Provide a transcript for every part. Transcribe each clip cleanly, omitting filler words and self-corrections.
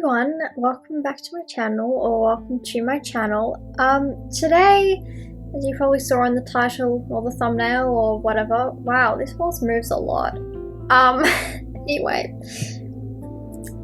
everyone, welcome back to my channel, or welcome to my channel. Today, as you probably saw in the title or the thumbnail or whatever, wow, this horse moves a lot. Anyway,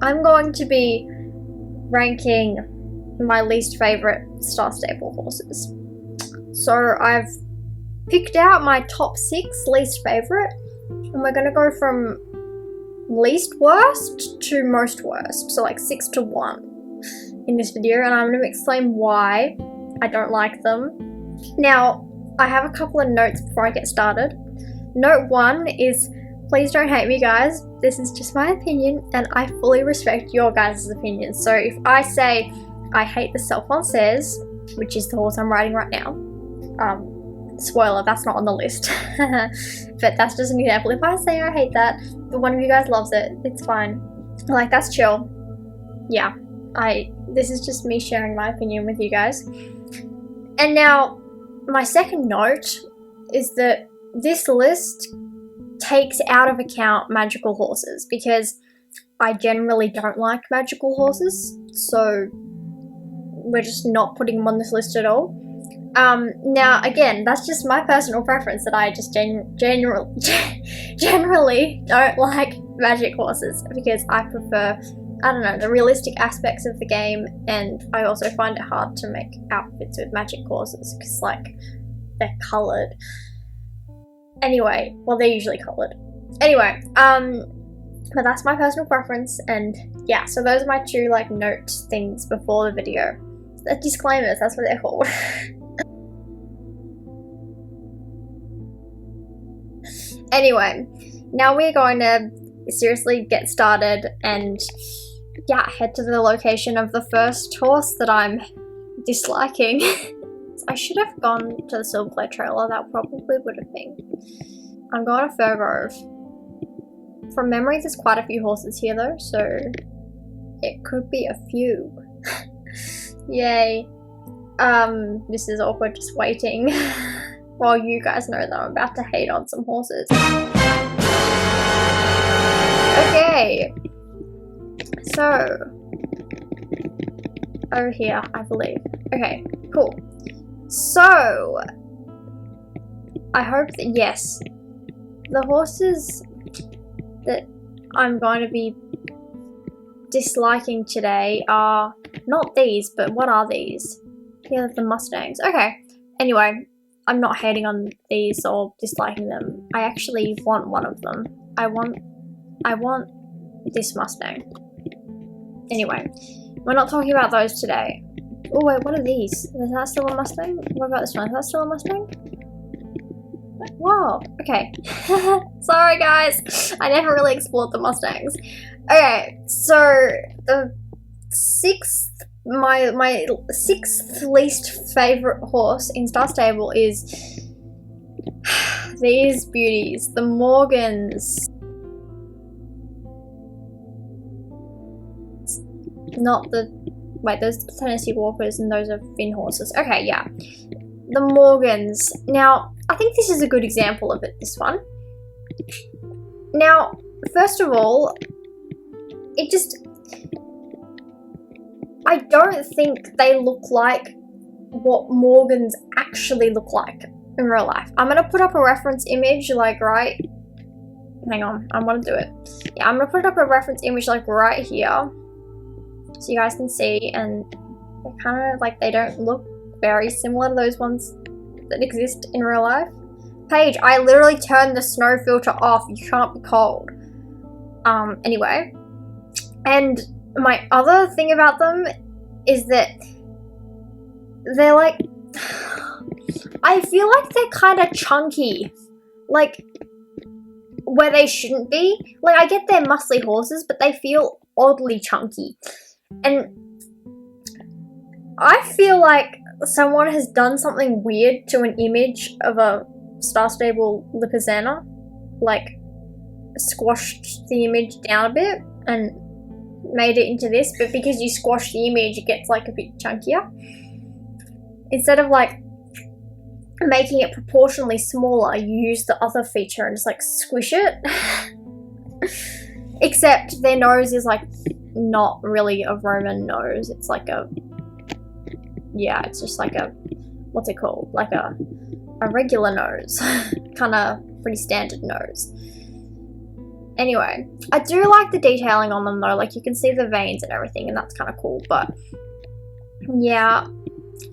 I'm going to be ranking my least favorite Star Stable horses. So I've picked out my top 6 least favorite, and we're gonna go from least worst to most worst, so like 6 to 1 in this video, and I'm going to explain why I don't like them. Now, I have a couple of notes before I get started. Note 1 is, please don't hate me guys, this is just my opinion and I fully respect your guys' opinions. So if I say I hate the 𝐴𝐿, which is the horse I'm riding right now, spoiler, that's not on the list, but that's just an example. If I say I hate that, but one of you guys loves it, it's fine. Like, that's chill. Yeah, this is just me sharing my opinion with you guys. And now, my second note is that this list takes out of account magical horses, because I generally don't like magical horses, so we're just not putting them on this list at all. Now again, that's just my personal preference, that I just generally don't like magic horses, because I prefer, I don't know, the realistic aspects of the game, and I also find it hard to make outfits with magic horses, because like, they're coloured. Anyway, well, they're usually coloured. Anyway, but that's my personal preference, and yeah, so those are my 2 like note things before the video. Disclaimers, that's what they're called. Anyway, now we're going to seriously get started and yeah, head to the location of the first horse that I'm disliking. I should have gone to the Silver Clay trailer, that probably would have been. I'm going to 𝘚𝑚. From memory, there's quite a few horses here though, so it could be a few. Yay. This is awkward just waiting. While you guys know that I'm about to hate on some horses. Okay. So, over here, I believe. Okay, cool. So, I hope that, yes, the horses that I'm going to be disliking today are not these, but what are these? Yeah, the Mustangs. Okay, anyway. I'm not hating on these or disliking them. I actually want one of them. I want this Mustang. Anyway, we're not talking about those today. Oh wait, what are these? Is that still a Mustang? What about this one? Is that still a Mustang? Whoa, okay. Sorry guys, I never really explored the Mustangs. Okay, so the 6th, my 6th least favorite horse in Star Stable is these beauties, the Morgans. Not the, wait, those are Tennessee Walkers and those are Finn horses. Okay, yeah, the Morgans. Now, I think this is a good example of it, this one. Now, first of all, it just, I don't think they look like what Morgans actually look like in real life. I'm gonna put up a reference image, like right, hang on, I want to do it. Yeah, I'm gonna put up a reference image like right here, so you guys can see, and they're kind of like, they don't look very similar to those ones that exist in real life. Paige, I literally turned the snow filter off, you can't be cold. Anyway, and my other thing about them is that they're like, I feel like they're kind of chunky, like where they shouldn't be. Like, I get they're muscly horses, but they feel oddly chunky, and I feel like someone has done something weird to an image of a Star Stable Lipizzaner, like squashed the image down a bit and made it into this, but because you squash the image, it gets like a bit chunkier. Instead of like making it proportionally smaller, you use the other feature and just like squish it. Except their nose is like not really a Roman nose. It's like a, yeah, it's just like a, what's it called? Like a regular nose. Kind of pretty standard nose. Anyway, I do like the detailing on them though. Like you can see the veins and everything, and that's kind of cool. But yeah,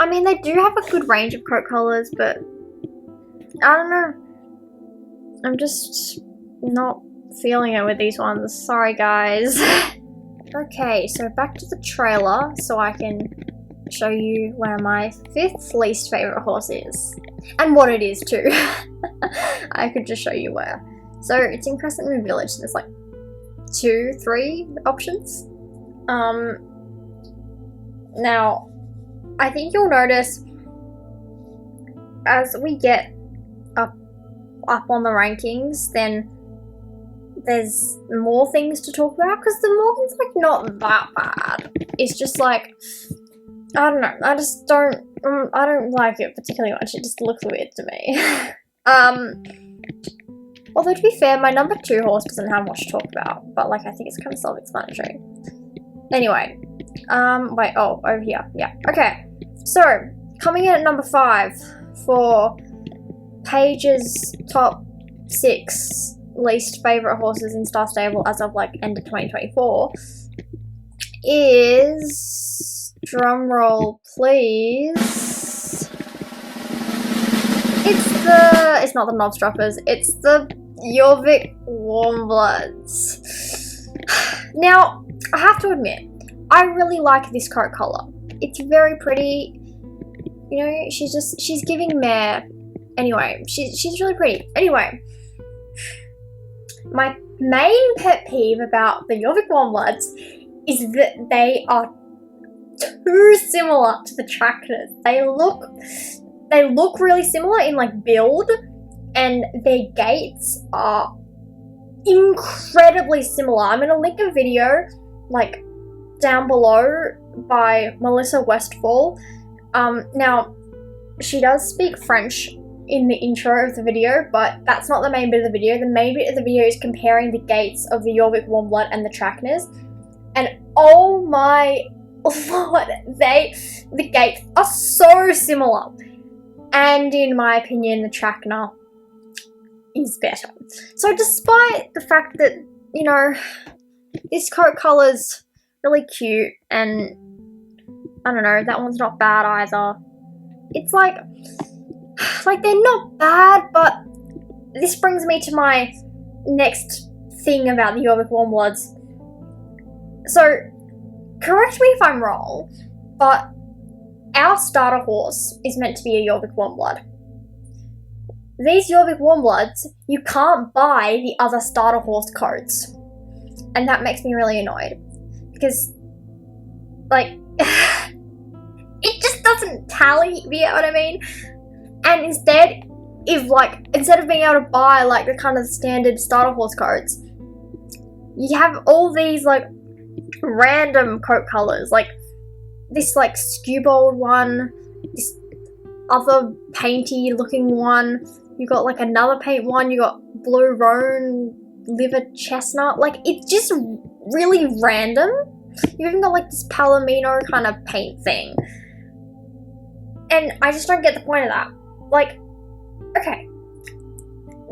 I mean, they do have a good range of coat colors, but I don't know. I'm just not feeling it with these ones. Sorry, guys. Okay, so back to the trailer so I can show you where my 5th least favorite horse is. And what it is too. I could just show you where. So it's in Crescent Moon Village. There's like 2, 3 options. Now, I think you'll notice as we get up on the rankings, then there's more things to talk about, because the Morgan's like not that bad. It's just like, I don't know, I just don't, I don't like it particularly much. It just looks weird to me. Although to be fair, my number 2 horse doesn't have much to talk about, but like I think it's kind of self-explanatory. Anyway, wait, oh, over here, yeah. Okay, so coming in at number 5 for Paige's top 6 least favorite horses in Star Stable as of like end of 2024 is, drumroll please, it's not the Knobstroppers, it's the 𝐿𝐽 Warmbloods. Now, I have to admit, I really like this coat color. It's very pretty. You know, she's giving mare. Anyway, she's really pretty. Anyway, my main pet peeve about the 𝐿𝐽 Warmbloods is that they are too similar to the Trackners. They look really similar in like build, and their gaits are incredibly similar. I'm gonna link a video like down below by Melissa Westfall. Now she does speak French in the intro of the video, but that's not the main bit of the video. The main bit of the video is comparing the gaits of the 𝐿𝐽 Warmblood and the Trackners, and oh my lord, the gaits are so similar. And in my opinion, the Trackner is better. So despite the fact that, you know, this coat color's really cute, and I don't know, that one's not bad either. It's like they're not bad, but this brings me to my next thing about the 𝐿𝐽 Warmbloods. So, correct me if I'm wrong, but our starter horse is meant to be a 𝐿𝐽 Warmblood. These 𝐿𝐽 Warmbloods, you can't buy the other starter horse coats. And that makes me really annoyed. Because, like, it just doesn't tally, you know what I mean? And instead of being able to buy, like, the kind of standard starter horse coats, you have all these, like, random coat colors. Like, this, like, skewbald one, this other painty looking one, you got, like, another paint one, you got blue roan, liver chestnut. Like, it's just really random. You even got, like, this palomino kind of paint thing. And I just don't get the point of that. Like, okay,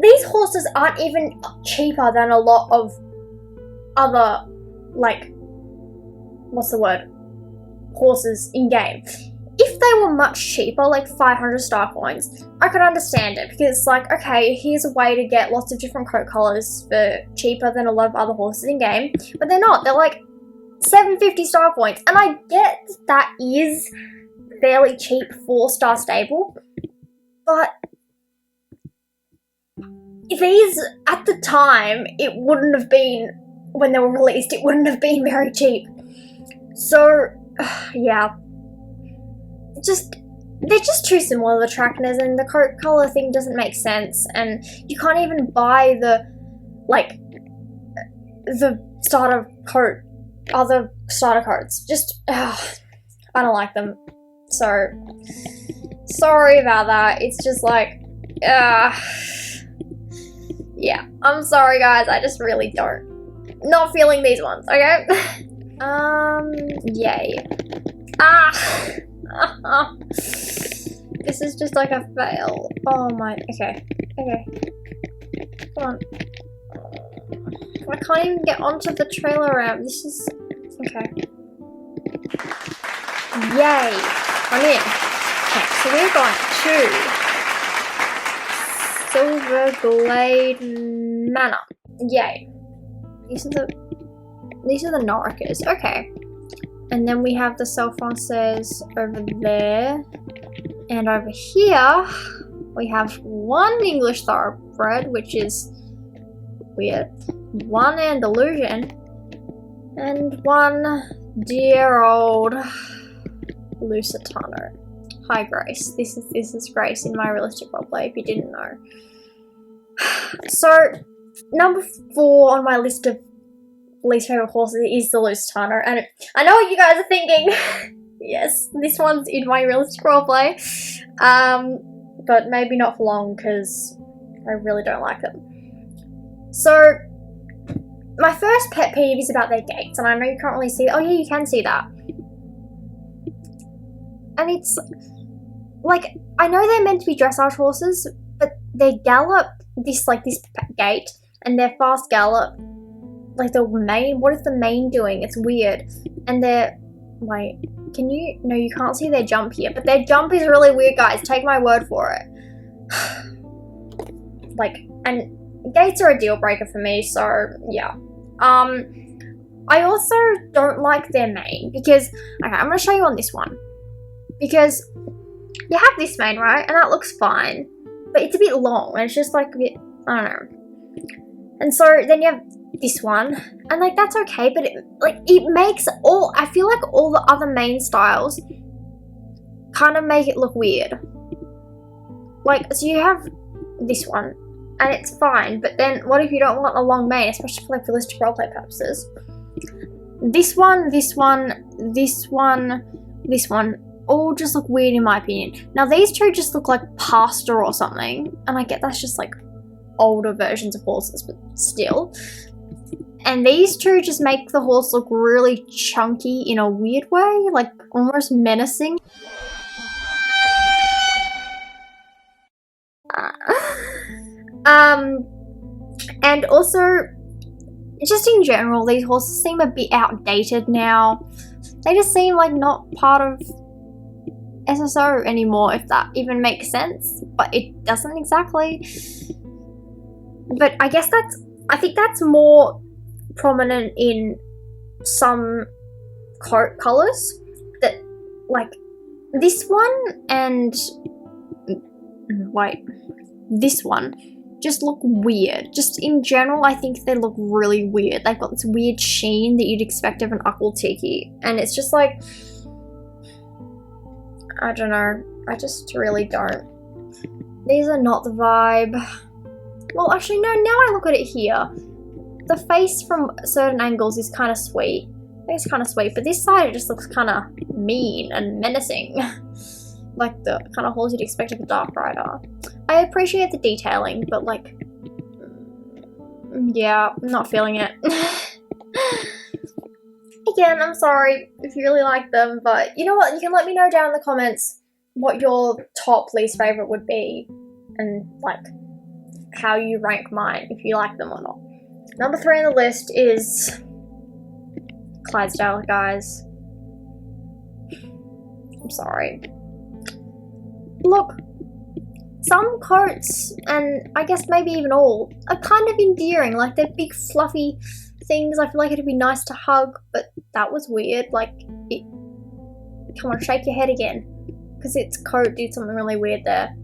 these horses aren't even cheaper than a lot of other, like, what's the word, horses in game. If they were much cheaper, like 500 star coins, I could understand it, because it's like, okay, here's a way to get lots of different coat colors for cheaper than a lot of other horses in game. But they're not. They're like 750 star coins, and I get that is fairly cheap for Star Stable, but these, at the time, it wouldn't have been, when they were released, it wouldn't have been very cheap. So, yeah. They're just too similar to the Trackners, and the coat color thing doesn't make sense, and you can't even buy the starter coat, other starter coats. Just, I don't like them. So, sorry about that. It's just like, yeah, I'm sorry guys, I just really don't. Not feeling these ones, okay? Yay. Ah! This is just like a fail. Oh my, okay. Come on. I can't even get onto the trailer ramp. This is, okay. Yay! I'm in. Okay, so we're going to Silverglade Manor. Yay. These are the Noricas. Okay. And then we have the Self Française over there. And over here, we have one English Thoroughbred, which is weird. One Andalusian. And one dear old Lusitano. Hi Grace. This is Grace in my realistic roleplay, if you didn't know. So, number 4 on my list of least favorite horses is the Lusitano, and I know what you guys are thinking. Yes, this one's in my realistic roleplay, but maybe not for long because I really don't like them. So, my first pet peeve is about their gaits, and I know you can't really see. Oh yeah, you can see that. And it's like, I know they're meant to be dressage horses, but they gallop this gait, and their fast gallop, like the mane. What is the mane doing? It's weird. And they're, wait, can you? No, you can't see their jump here, but their jump is really weird, guys. Take my word for it. Like, and gaits are a deal breaker for me, so yeah. I also don't like their mane because, okay, I'm gonna show you on this one. Because you have this mane, right? And that looks fine. But it's a bit long. And it's just like a bit, I don't know. And so then you have this one. And like, that's okay. But it makes all, I feel like all the other mane styles kind of make it look weird. Like, so you have this one. And it's fine. But then what if you don't want a long mane? Especially for like realistic roleplay purposes. This one, this one, this one, this one. All just look weird in my opinion. Now these two just look like pasta or something, and I get that's just like older versions of horses, but still. And these two just make the horse look really chunky in a weird way, like almost menacing. And also, just in general, these horses seem a bit outdated now. They just seem like not part of SSO anymore, if that even makes sense, but it doesn't exactly. But I guess I think that's more prominent in some coat colours, that like this one and wait, this one just look weird. Just in general, I think they look really weird. They've got this weird sheen that you'd expect of an 𝐈'𝐦, and it's just like, I don't know. I just really don't. These are not the vibe. Well, actually, no, now I look at it here. The face from certain angles is kind of sweet. I think it's kind of sweet, but this side it just looks kind of mean and menacing. Like the kind of horse you'd expect of a dark rider. I appreciate the detailing, but like, yeah, I'm not feeling it. Again, I'm sorry if you really like them, but you know what? You can let me know down in the comments what your top least favorite would be, and like how you rank mine, if you like them or not. Number 3 on the list is Clydesdale, guys. I'm sorry. Look, some coats, and I guess maybe even all, are kind of endearing. Like, they're big fluffy things. I feel like it'd be nice to hug, but that was weird. Like, come on, shake your head again, because its coat did something really weird there.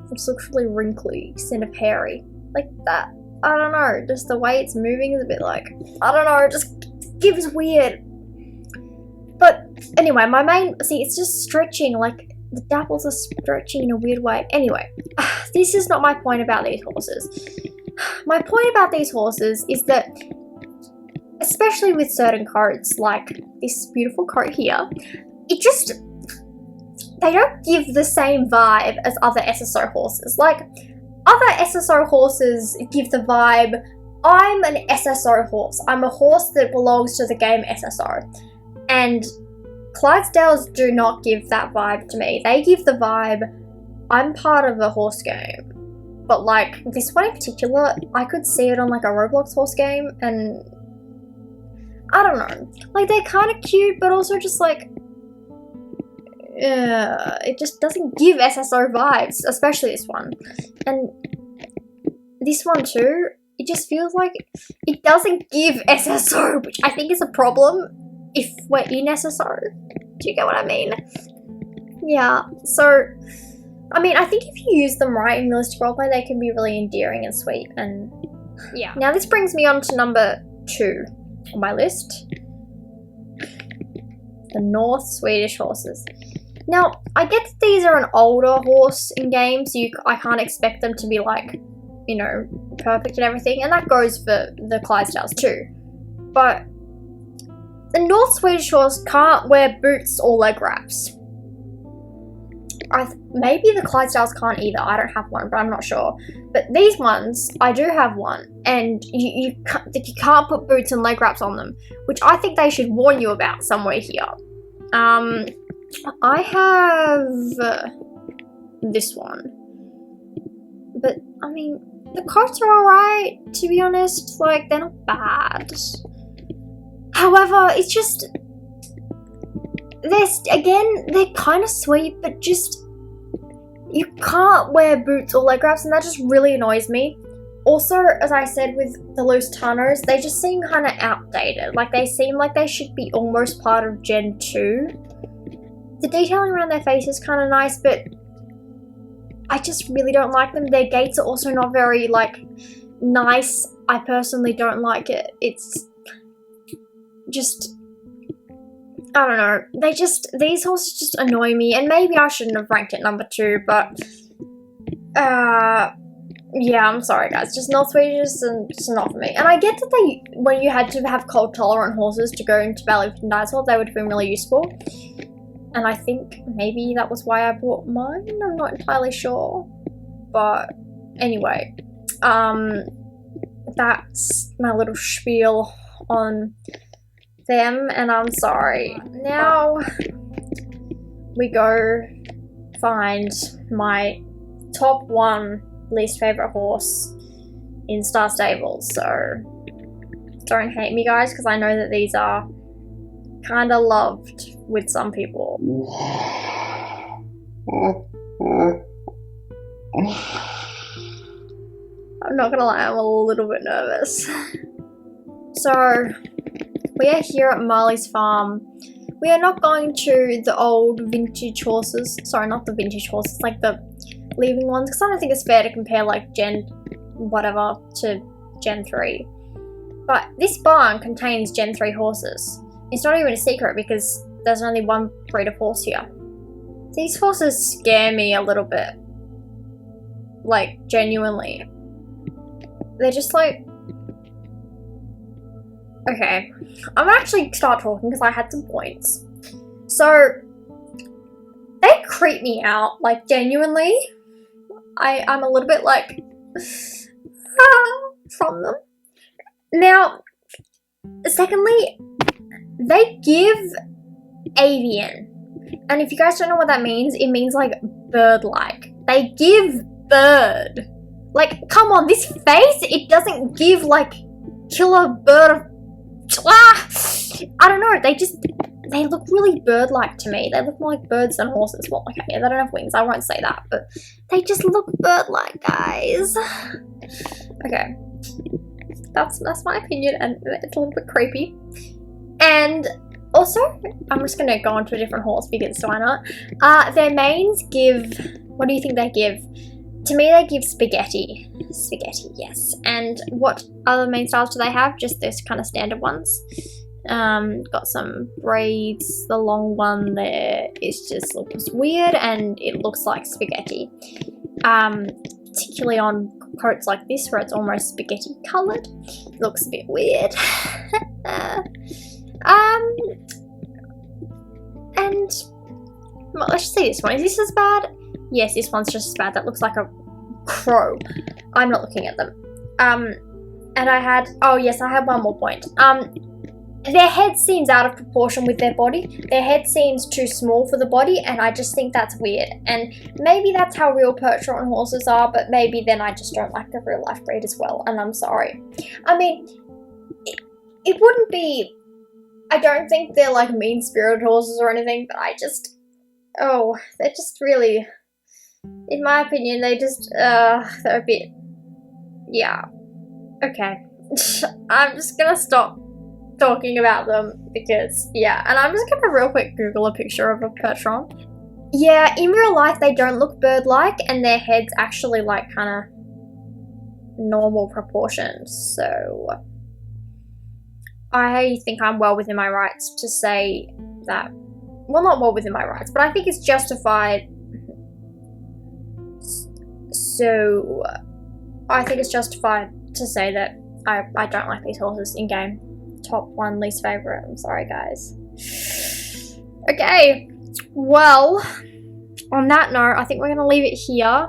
It just looks really wrinkly instead of hairy, like that. I don't know, just the way it's moving is a bit like, I don't know, it just gives weird. But anyway, my main, see, it's just stretching, like the dapples are stretching in a weird way. Anyway, this is not my point about these horses. My point about these horses is that, especially with certain coats, like this beautiful coat here, it just, they don't give the same vibe as other SSO horses. Like, other SSO horses give the vibe I'm an SSO horse. I'm a horse that belongs to the game SSO. And Clydesdales do not give that vibe to me. They give the vibe, I'm part of a horse game. But like, this one in particular, I could see it on like a Roblox horse game, and I don't know. Like, they're kind of cute, but also just like, it just doesn't give SSO vibes, especially this one. And this one too, it just feels like it doesn't give SSO, which I think is a problem if we're in SSO. Do you get what I mean? Yeah, so, I mean, I think if you use them right in realistic roleplay, they can be really endearing and sweet, and yeah. Now this brings me on to number 2 on my list. The North Swedish horses. Now, I get that these are an older horse in games, so I can't expect them to be like, you know, perfect and everything, and that goes for the Clydesdales too. But the North Swedish horse can't wear boots or leg wraps. Maybe the Clydesdales can't either. I don't have one, but I'm not sure. But these ones, I do have one, and you can't put boots and leg wraps on them, which I think they should warn you about somewhere here. I have this one, but I mean, the coats are alright, to be honest. Like, they're not bad. However, it's just, they're kind of sweet, but just, you can't wear boots or leg wraps, and that just really annoys me. Also, as I said with the loose Toners, they just seem kind of outdated. Like, they seem like they should be almost part of Gen 2. The detailing around their face is kind of nice, but I just really don't like them. Their gaits are also not very, like, nice. I personally don't like it. It's just, I don't know. These horses just annoy me, and maybe I shouldn't have ranked it number 2, but, yeah, I'm sorry guys, just North Swedish is just not for me. And I get that when you had to have cold tolerant horses to go into Valley of Dinosaur, they would have been really useful. And I think maybe that was why I bought mine, I'm not entirely sure. But anyway, that's my little spiel on them, and I'm sorry. Now we go find my top 1 least favorite horse in Star Stables. So don't hate me guys, because I know that these are kind of loved with some people. I'm not gonna lie, I'm a little bit nervous. So we are here at Marley's farm. We are not going to the old vintage horses. Sorry, not the vintage horses, like the leaving ones, because I don't think it's fair to compare like Gen whatever to Gen 3. But this barn contains Gen 3 horses. It's not even a secret because there's only one breed of horse here. These horses scare me a little bit. Like, genuinely. They're just like... Okay. I'm gonna actually start talking because I had some points. So, they creep me out, like, genuinely. I'm a little bit like... from them. Now, secondly, they give avian. And if you guys don't know what that means, it means like bird-like. They give bird. Like, come on, this face, it doesn't give like killer bird of... I don't know, they look really bird-like to me. They look more like birds than horses. Well, okay, they don't have wings, I won't say that, but they just look bird-like, guys. Okay. That's my opinion, and it's a little bit creepy. And also, I'm just gonna go on to a different horse because why not? Their manes give, what do you think they give? To me, they give spaghetti. Spaghetti, yes. And what other mane styles do they have? Just those kind of standard ones. Got some braids. The long one there is just looks weird, and it looks like spaghetti. Particularly on coats like this where it's almost spaghetti coloured. Looks a bit weird. And well, let's just see this one. Is this as bad? Yes, this one's just as bad. That looks like a crow. I'm not looking at them. And I had, oh yes, I had one more point. Their head seems out of proportion with their body. Their head seems too small for the body, and I just think that's weird. And maybe that's how real Percheron horses are, but maybe then I just don't like the real life breed as well, and I'm sorry. I mean, it wouldn't be, I don't think they're like mean-spirited horses or anything, but I just, oh, they're just really, in my opinion, they just, they're a bit, yeah. Okay. I'm just gonna stop talking about them because, yeah, and I'm just gonna real quick Google a picture of a Percheron. Yeah, in real life they don't look bird-like, and their head's actually like kind of normal proportions, so I think I'm well within my rights to say that, well, not well within my rights, but I think it's justified. So I think it's justified to say that I don't like these horses in game. Top 1 least favorite. I'm sorry, guys. Okay, well, on that note, I think we're gonna leave it here.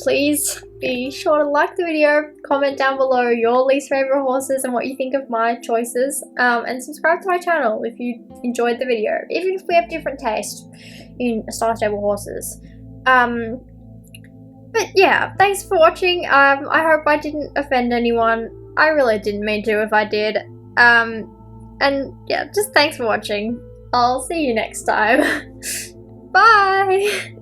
Please be sure to like the video, comment down below your least favorite horses and what you think of my choices, and subscribe to my channel if you enjoyed the video, even if we have different tastes in star stable horses. But yeah, thanks for watching. I hope I didn't offend anyone. I really didn't mean to if I did. And yeah, just thanks for watching. I'll see you next time. Bye!